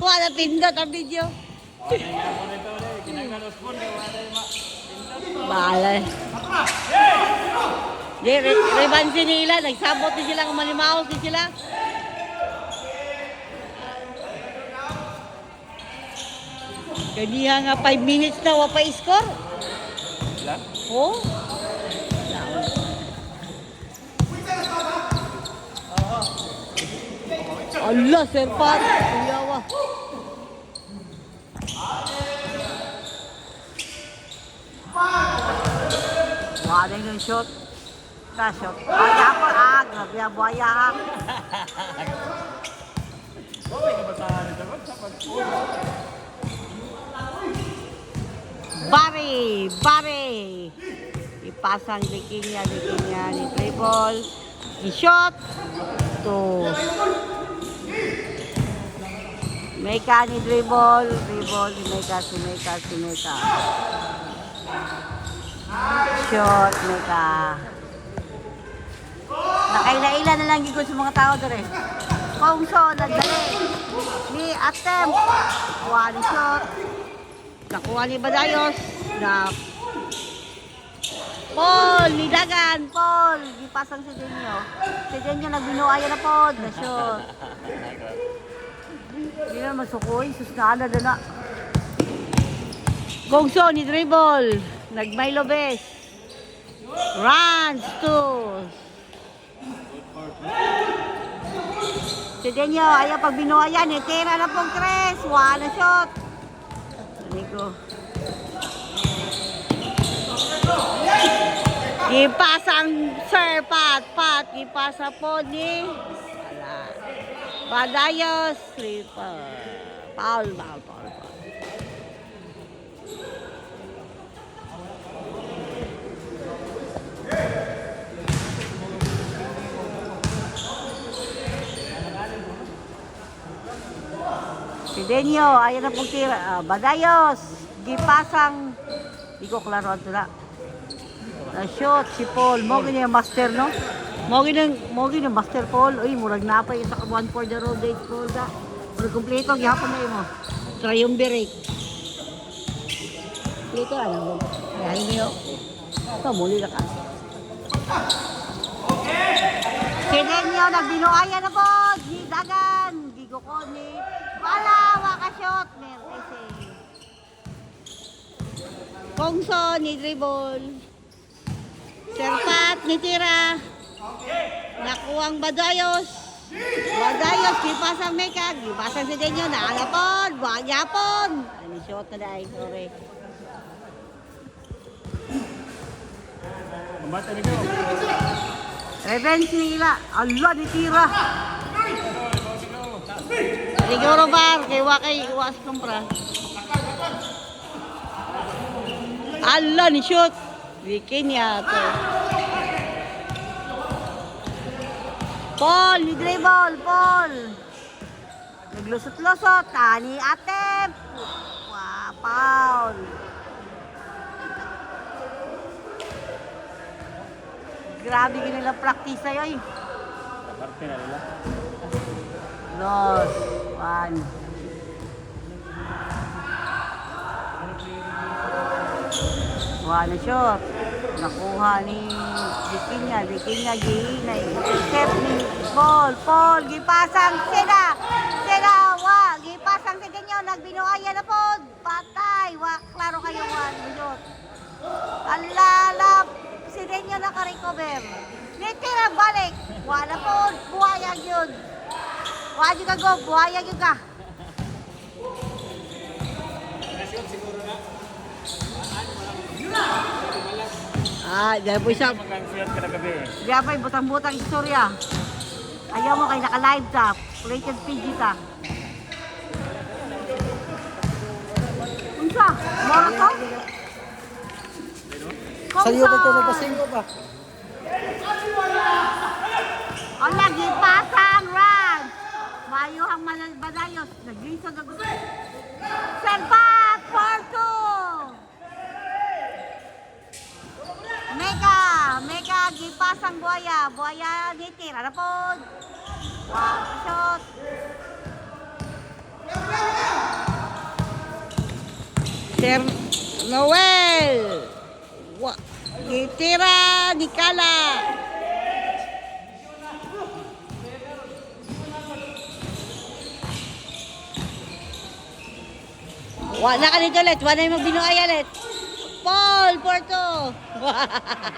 Wala pindot ang video. Balay. Di, rebansi nila. Nagsabot din sila kung malimaos din sila. Kaya nga 5 minutes na wapa score. Oh. Allah, serpat. Kuyawa. Wala yung shot. Shot. Kaya po, grabe ang buhaya. Bari. Ipasang dikinya ni play ball. I-shot. To. Meka ni dribble, si Meka. Shot, Meka. Nakaila-ila na lang gigod sa mga tao doon eh. Kongso, nagdali. Ni attempt. One shot. Nakuha ni Badayos. Na Paul, ni Dagan. Paul, ipasang si Denyo. Si Denyo nagbinuaya na po. Na shot. Hindi na masukoy. Susnada doon na. Kongso ni dribble. Nag-Milo best. Runs to. Si Denyo, ayaw pag binuaya ni tira na pong tres. Wala shot. Nico. Ipasang Sir Pat. Ipasa po ni Badayos. Slipper. Foul. Si Denyo, ayaw na pong tira. Badayos. Gipasang. Di ko klaro ito na. Na-shoot si Paul. Mogin yung master, no? Mogin yung master Paul. Uy, murag napay. Isa ka 1 for the road. Days Paul ka. Murag kumpleto. Gihapon na yun mo. Triumvirate. Kumpleto, ano? Ayahin niyo. Ito, muli na ka. Si Denyo, nagbinuaya na po. Di Dagan. Gigo ko ni wala, waka-shot. Meron kasi. Kongso ni dribble. Serpat ni tira. Nakuwang Badayos. Gipasang Meka. Gipasang si Denyo. Naalapon. Buhagyapon. Ano shot na dahil. Sorry. Revenge nila. Allah ni tira. Siguro bar. Kay wakay iwas kumpra. Allah ni shoot. Bikin ya to. Paul, ni dribble, Paul. Naglusot-lusot, tani attempt. Wah, Paul. Grabe ka nila practice sa'yo eh. Parte na nila. Dos, one. Wala shot. Nakuha ni Dikinya, gihinay. Step ni Paul, gipasang Seda, gipasang si Denyo, nagbinuaya na po. Patay, klaro kayo, shot. Alalap, si Denyo naka-recover. Nitira balik, wala po, buhayag yun. Wala ka go, buhayag yun ka. Diyan po siya. Diyan po, butang-butang istorya. Ayaw mo kayo naka-live ta. Rated PG ta. Unsa? Moro to? Sa'yo ko ito nabasing ko pa. O lagi, pasang run. Mayuhang Badayos. Nag-lisod na gusto. Serpat! 4-2! Mega, gipasang buhaya ni tira na po. Wow, shot. Noel! Gitira ni Kala! Wala ka nito ulit. Wala yung magbinuay ulit. Paul Porto!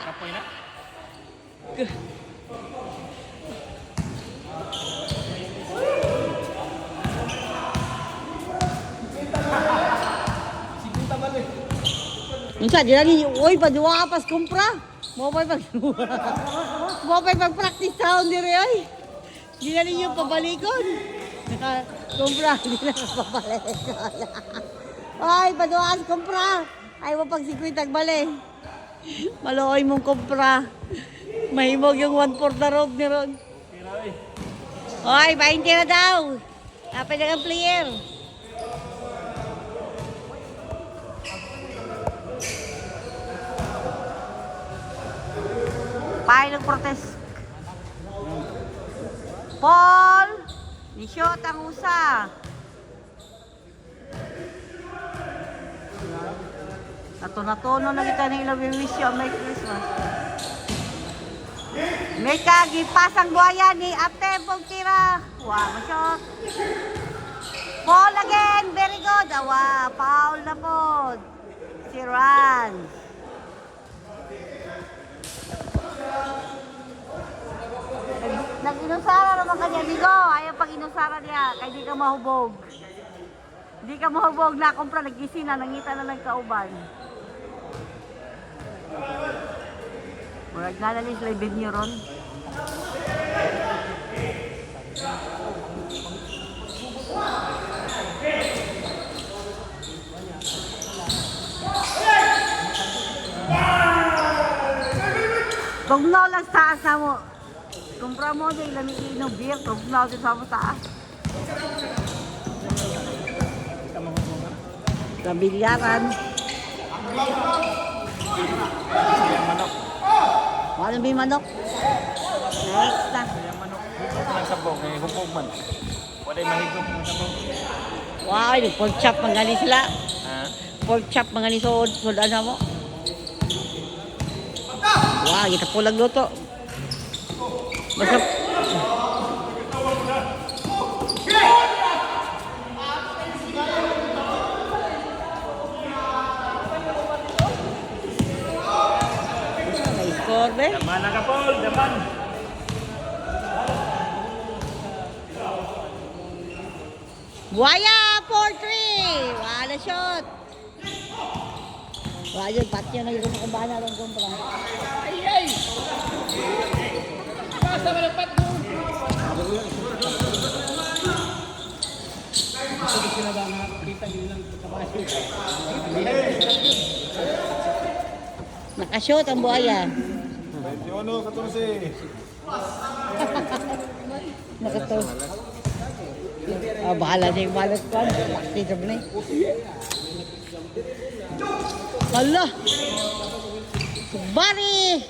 Kapoy na. Minsan, di na ninyo, uy, padua ka pas kumpra. Mo pa pag-practice sound dire ay. Di na ninyo pabalikon. Kumpra, di na pabalikon. Ay, padua ka kumpra. Ay mo pag 50 bali. Maluoy mong kumpra. Mahimog yung 1/4 na road ni Ron. Oy, 20 na daw. Napay na ang player. Pahay nag-protest. Paul! Ni-shot ang usa. Natuno na kita ng ilang wish you Merry Christmas. May kagipasang buhaya ni Ate Pogtira. Wow, ma-shot. Paul again. Very good. Awa, foul na po. Si Rans. Nag-inusara naman kanya, Ligo. Ayaw pag inusara niya, kaya di ka mahubog. Di ka mahubog na kumpra, nag-isi na, nangita na ng kauban. Murag na nalis, live niyo ron. Tugnaw lang sa taas na mo. Kumpra mo din, lamiin ng beer. Tugnaw din sa mo taas. Sa bilyaran. Manok. Wala may manok. Next na. Sayang manok. Hugog lang sa bong. Eh, hugog man. Wala yung mahigog mo sa bong. Wow, pork chop mangali sila. Ha? Pork chop mangali sudan na mo. Wow, kita pulang luto. Basta may score be? Daman na ka, Paul. Daman. Buaya 4-3. Wala shot. Wala yun, patyo na yung kumbana lang kumpra. Basta malapad mo. Gusto ko sila ba nakakita din lang kabaso. Nakashot ang buhaya. 21-14. Nakato. Bahala na yung balot ko. Bakti sabi na Hala! Bari!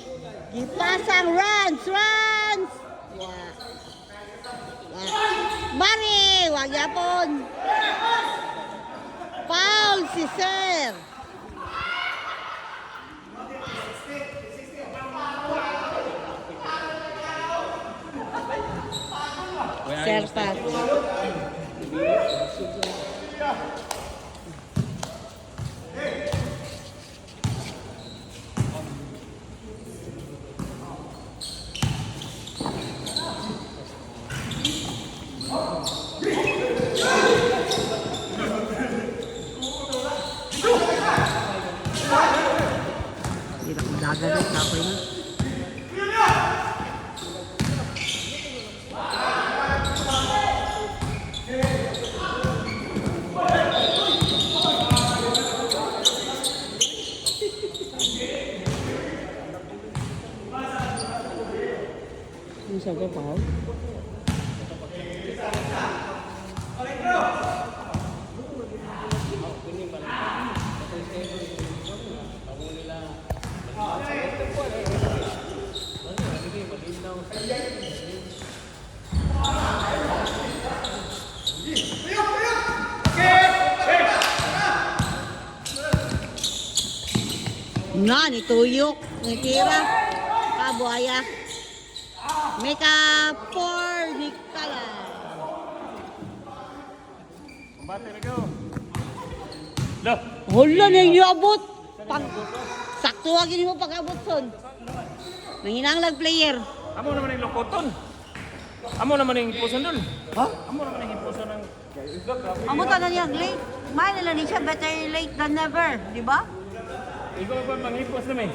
Ipasang runs! Runs! Bari! Wag yapon! Foul si Sir! Sir Pat. Hindi na kung dagagat na ako yun. Ano sabi pa ako? Nga, ni Tuyok, ni Kira, Kabuaya. Meka 4, ni Kala. Bate na ko. Lo. Hala na yung abot. Pag, sakto agin mo pag-abot son. Nanginanglag player. Amo naman yung lokoton. Amo naman yung impuson dun. Ha? Amo naman yung impuson ng... Amo tanan niya late. May nila ni siya better late than never, di ba? Ikaw pa manghipos naman eh.